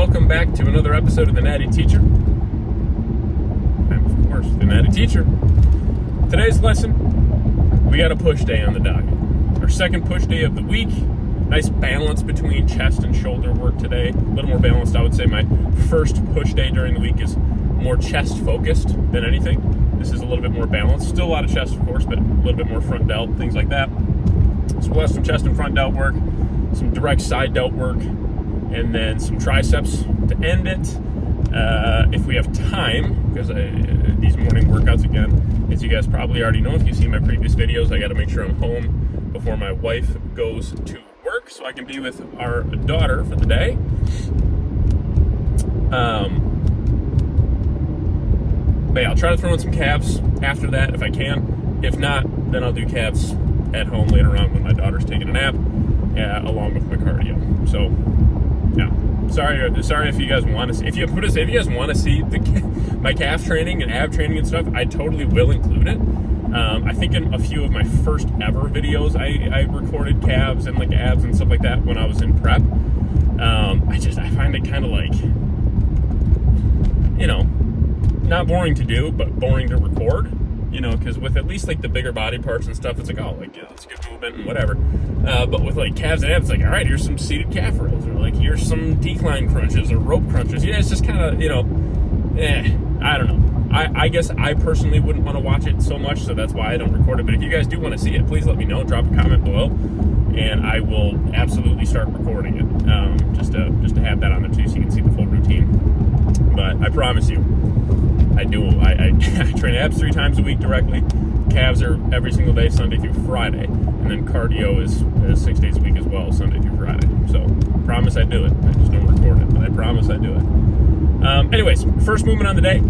welcome back to another episode of The Natty Teacher. I'm, of course, The Natty Teacher. Today's lesson, we got a push day on the docket. Our second push day of the week. Nice balance between chest and shoulder work today. A little more balanced, I would say. My first push day during the week is more chest focused than anything. This is a little bit more balanced. Still a lot of chest, of course, but a little bit more front delt, things like that. So we'll have some chest and front delt work, some direct side delt work, and then some triceps to end it. If we have time, because these morning workouts, again, as you guys probably already know, if you've seen my previous videos, I got to make sure I'm home before my wife goes to work so I can be with our daughter for the day. But yeah, I'll try to throw in some calves after that if I can. If not, then I'll do calves at home later on when my daughter's taking a nap, along with my cardio. So, yeah. Sorry if you guys want to see. If you guys want to see my calf training and ab training and stuff, I totally will include it. I think in a few of my first ever videos, I recorded calves and like abs and stuff like that when I was in prep. I find it kind of like, not boring to do, but boring to record. Because with at least like the bigger body parts and stuff, it's like, oh, like, yeah, it's good movement and whatever. But with like calves and abs, it's like, all right, here's some seated calf rows, or like here's some decline crunches or rope crunches. Yeah, it's just kind of, I don't know. I guess I personally wouldn't want to watch it so much, so that's why I don't record it. But if you guys do want to see it, please let me know. Drop a comment below, and I will absolutely start recording it, just to have that on there too, so you can see the full routine. But I promise you, I train abs 3 times a week directly. Calves are every single day, Sunday through Friday, and then cardio is 6 days a week as well, Sunday through Friday. So, promise I do it. I just don't record it, but I promise I do it. Anyways, first movement on the day.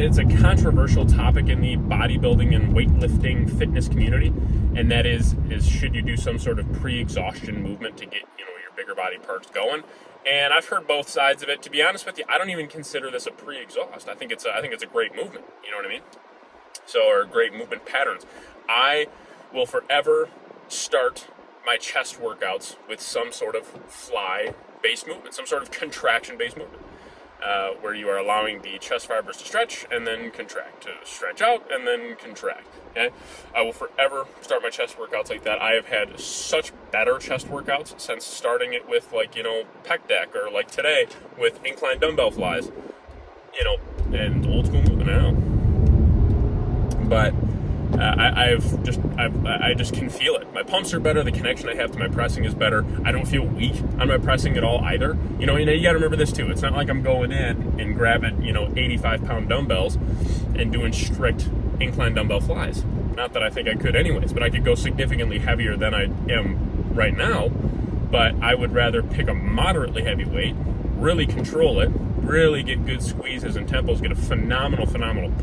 It's a controversial topic in the bodybuilding and weightlifting fitness community, and that is should you do some sort of pre-exhaustion movement to get your bigger body parts going? And I've heard both sides of it. To be honest with you, I don't even consider this a pre-exhaust. I think it's a great movement. You know what I mean? Or great movement patterns. I will forever start my chest workouts with some sort of fly-based movement, some sort of contraction-based movement. Where you are allowing the chest fibers to stretch and then contract, to stretch out and then contract. Okay, I will forever start my chest workouts like that. I have had such better chest workouts since starting it with pec deck, or like today with incline dumbbell flies, and old school movement now. But I just can feel it. My pumps are better. The connection I have to my pressing is better. I don't feel weak on my pressing at all either. You got to remember this too. It's not like I'm going in and grabbing 85-pound dumbbells and doing strict incline dumbbell flies. Not that I think I could anyways, but I could go significantly heavier than I am right now. But I would rather pick a moderately heavy weight, really control it, really get good squeezes and tempos, get a phenomenal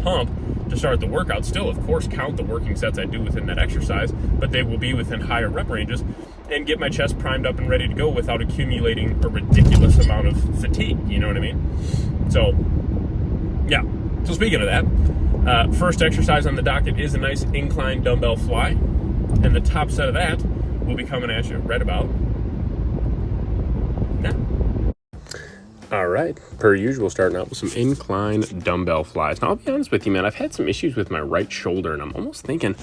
pump to start the workout. Still, of course, count the working sets I do within that exercise, but they will be within higher rep ranges, and get my chest primed up and ready to go without accumulating a ridiculous amount of fatigue. You know what I mean? So, yeah. So speaking of that, first exercise on the docket is a nice incline dumbbell fly, and the top set of that will be coming at you right about now. All right, per usual, starting out with some incline dumbbell flies. Now, I'll be honest with you, man, I've had some issues with my right shoulder, and I'm almost thinking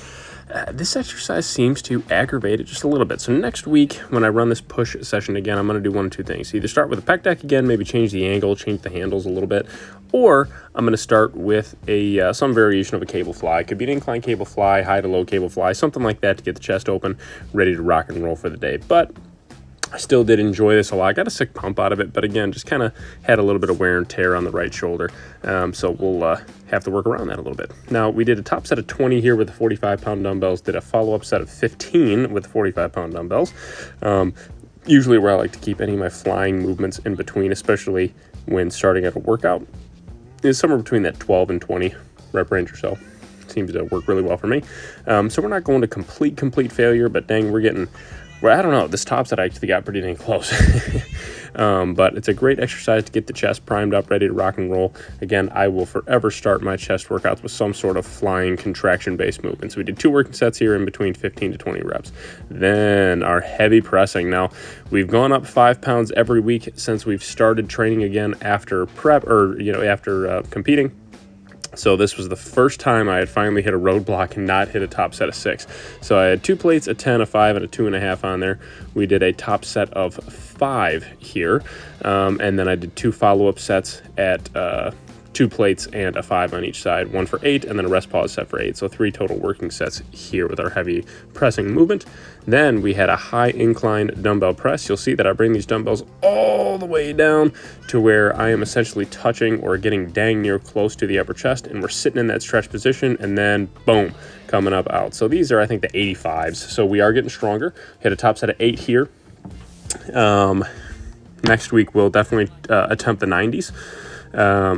this exercise seems to aggravate it just a little bit. So next week, when I run this push session again, I'm going to do one of 2 things. Either start with a pec deck again, maybe change the angle, change the handles a little bit, or I'm going to start with some variation of a cable fly. It could be an incline cable fly, high to low cable fly, something like that to get the chest open, ready to rock and roll for the day. But I still did enjoy this a lot. I got a sick pump out of it, but again, just kind of had a little bit of wear and tear on the right shoulder. So we'll have to work around that a little bit. Now, we did a top set of 20 here with the 45-pound dumbbells, did a follow-up set of 15 with the 45-pound dumbbells. Usually where I like to keep any of my flying movements in between, especially when starting at a workout, is somewhere between that 12 and 20 rep range or so. Seems to work really well for me. So we're not going to complete failure, but dang, we're getting where I don't know, this top set actually got pretty dang close. But it's a great exercise to get the chest primed up, ready to rock and roll. Again, I will forever start my chest workouts with some sort of flying contraction-based movement. So we did 2 working sets here in between 15 to 20 reps. Then our heavy pressing. Now, we've gone up 5 pounds every week since we've started training again after prep, or, after competing. So this was the first time I had finally hit a roadblock and not hit a top set of 6. So I had 2 plates, a 10, a 5, and a 2.5 on there. We did a top set of 5 here. And then I did 2 follow-up sets at 2 plates and a 5 on each side, 1 for 8, and then a rest pause set for 8. So 3 total working sets here with our heavy pressing movement. Then we had a high incline dumbbell press. You'll see that I bring these dumbbells all the way down to where I am essentially touching or getting dang near close to the upper chest, and we're sitting in that stretch position, and then boom, coming up out. So these are, I think, the 85s. So we are getting stronger. Hit a top set of 8 here. Next week we'll definitely attempt the 90s.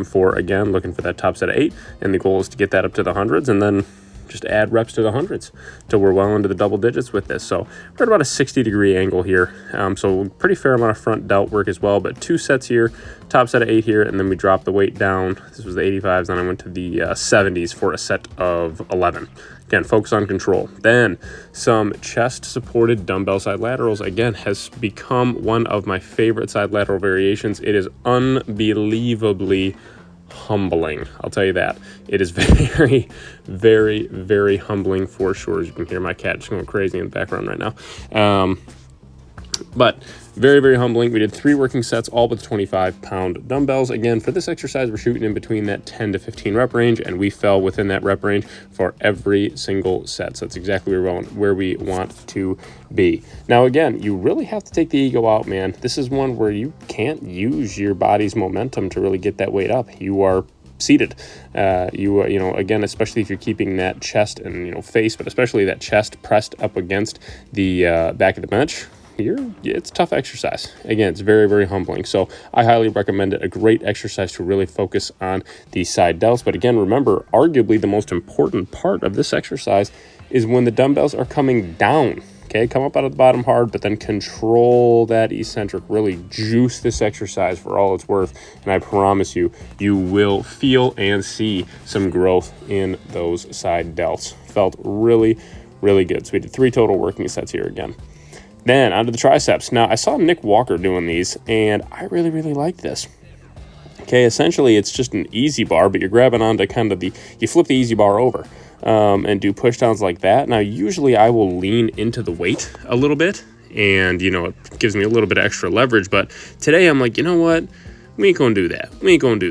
For, again, looking for that top set of 8, and the goal is to get that up to the hundreds, and then just add reps to the hundreds till we're well into the double digits with this. So we're at about a 60-degree angle here, so pretty fair amount of front delt work as well, but 2 sets here, top set of 8 here, and then we drop the weight down. This was the 85s, then I went to the 70s for a set of 11. Again, focus on control. Then some chest-supported dumbbell side laterals. Again, has become one of my favorite side lateral variations. It is unbelievably humbling. I'll tell you that. It is very, very, very humbling for sure. As you can hear my cat just going crazy in the background right now. But very, very humbling. We did 3 working sets, all with 25-pound dumbbells. Again, for this exercise, we're shooting in between that 10 to 15 rep range, and we fell within that rep range for every single set. So that's exactly where we want to be. Now, again, you really have to take the ego out, man. This is one where you can't use your body's momentum to really get that weight up. You are seated. Again, especially if you're keeping that chest and, face, but especially that chest pressed up against the back of the bench. It's a tough exercise. Again, it's very, very humbling. So I highly recommend it. A great exercise to really focus on the side delts. But again, remember, arguably the most important part of this exercise is when the dumbbells are coming down. Okay, come up out of the bottom hard, but then control that eccentric. Really juice this exercise for all it's worth. And I promise you, you will feel and see some growth in those side delts. Felt really, really good. So we did 3 total working sets here again. Then onto the triceps. Now, I saw Nick Walker doing these, and I really, really like this. Okay, essentially, it's just an easy bar, but you're grabbing onto kind of you flip the easy bar over and do push downs like that. Now, usually I will lean into the weight a little bit, and, it gives me a little bit of extra leverage. But today I'm like, you know what? We ain't going to do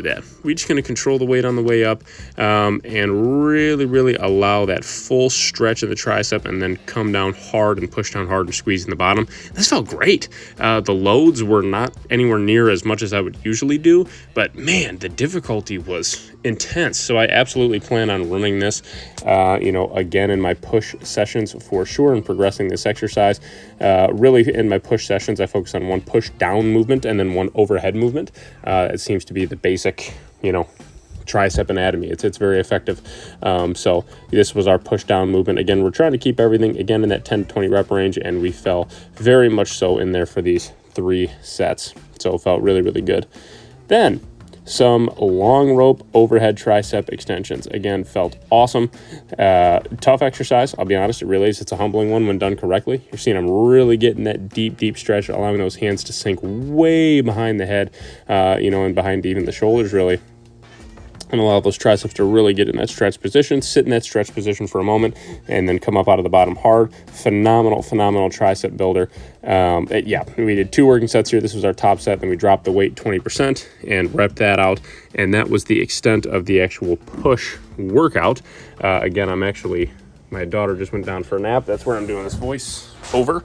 that. We're just going to control the weight on the way up and really, really allow that full stretch of the tricep and then come down hard and push down hard and squeeze in the bottom. This felt great. The loads were not anywhere near as much as I would usually do, but man, the difficulty was intense. So I absolutely plan on running this, again in my push sessions for sure and progressing this exercise. Really in my push sessions, I focus on one push down movement and then one overhead movement. It seems to be the basic, tricep anatomy. It's very effective. So this was our push down movement. Again, we're trying to keep everything again in that 10 to 20 rep range, and we fell very much so in there for these 3 sets. So it felt really, really good. Then some long rope overhead tricep extensions. Again, felt awesome. Tough exercise, I'll be honest. It really is. It's a humbling one when done correctly. You're seeing I'm really getting that deep, deep stretch, allowing those hands to sink way behind the head, and behind even the shoulders, really. And allow those triceps to really get in that stretch position, sit in that stretch position for a moment, and then come up out of the bottom hard. Phenomenal tricep builder. We did 2 working sets here. This was our top set. Then we dropped the weight 20% and repped that out. And that was the extent of the actual push workout. Again, my daughter just went down for a nap. That's where I'm doing this voice over.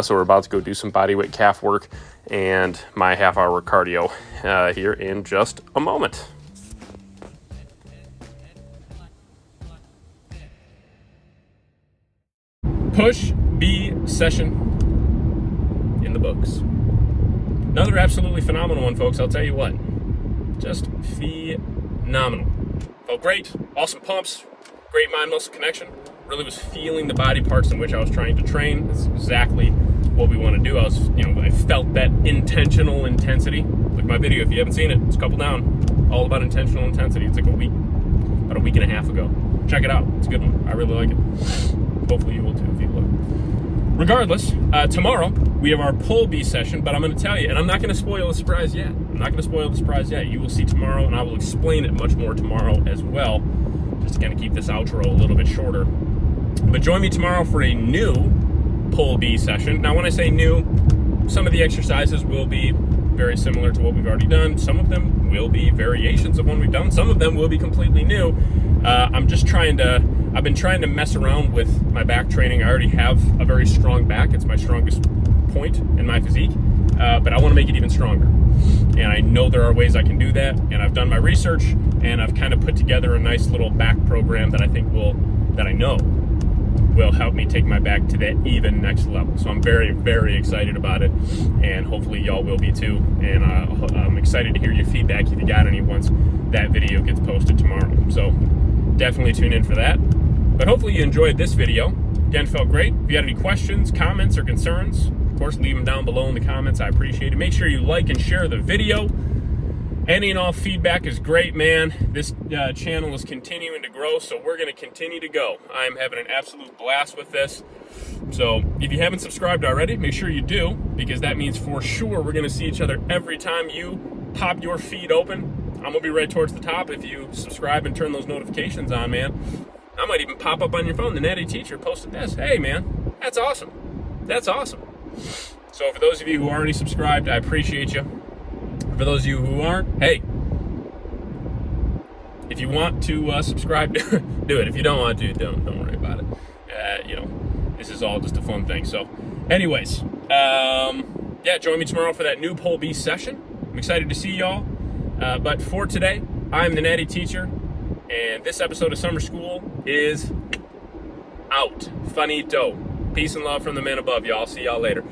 So we're about to go do some bodyweight calf work and my half-hour cardio here in just a moment. Push B session in the books. Another absolutely phenomenal one, folks. I'll tell you what. Just phenomenal. Felt great. Awesome pumps. Great mind-muscle connection. Really was feeling the body parts in which I was trying to train. That's exactly what we want to do. I felt that intentional intensity. Look at my video if you haven't seen it. It's a couple down, all about intentional intensity. It's like about a week and a half ago. Check it out. It's a good one. I really like it. Hopefully you will too if you look. Regardless, tomorrow we have our pull B session, but I'm going to tell you, and I'm not going to spoil the surprise yet. You will see tomorrow, and I will explain it much more tomorrow as well, just to kind of keep this outro a little bit shorter. But join me tomorrow for a new pull B session. Now, when I say new, some of the exercises will be very similar to what we've already done. Some of them will be variations of one we've done. Some of them will be completely new. I've been trying to mess around with my back training. I already have a very strong back. It's my strongest point in my physique, but I want to make it even stronger. And I know there are ways I can do that, and I've done my research, and I've kind of put together a nice little back program that I know will help me take my back to that even next level. So I'm very, very excited about it, and hopefully y'all will be too. And I'm excited to hear your feedback if you got any once that video gets posted tomorrow. So definitely tune in for that. But hopefully you enjoyed this video. Again, felt great. If you had any questions, comments, or concerns, of course, leave them down below in the comments. I appreciate it. Make sure you like and share the video. Any and all feedback is great, man. This channel is continuing to grow, so we're going to continue to go. I'm having an absolute blast with this. So if you haven't subscribed already, make sure you do, because that means for sure we're going to see each other every time you pop your feed open. I'm going to be right towards the top if you subscribe and turn those notifications on, man. I might even pop up on your phone. The Natty Teacher posted this. Hey, man, that's awesome. That's awesome. So for those of you who already subscribed, I appreciate you. For those of you who aren't, hey, if you want to subscribe, do it. If you don't want to, don't worry about it. This is all just a fun thing. So anyways, join me tomorrow for that new Pull B session. I'm excited to see y'all. But for today, I'm the Natty Teacher, and this episode of Summer School is out. Finito. Peace and love from the man above, y'all. See y'all later.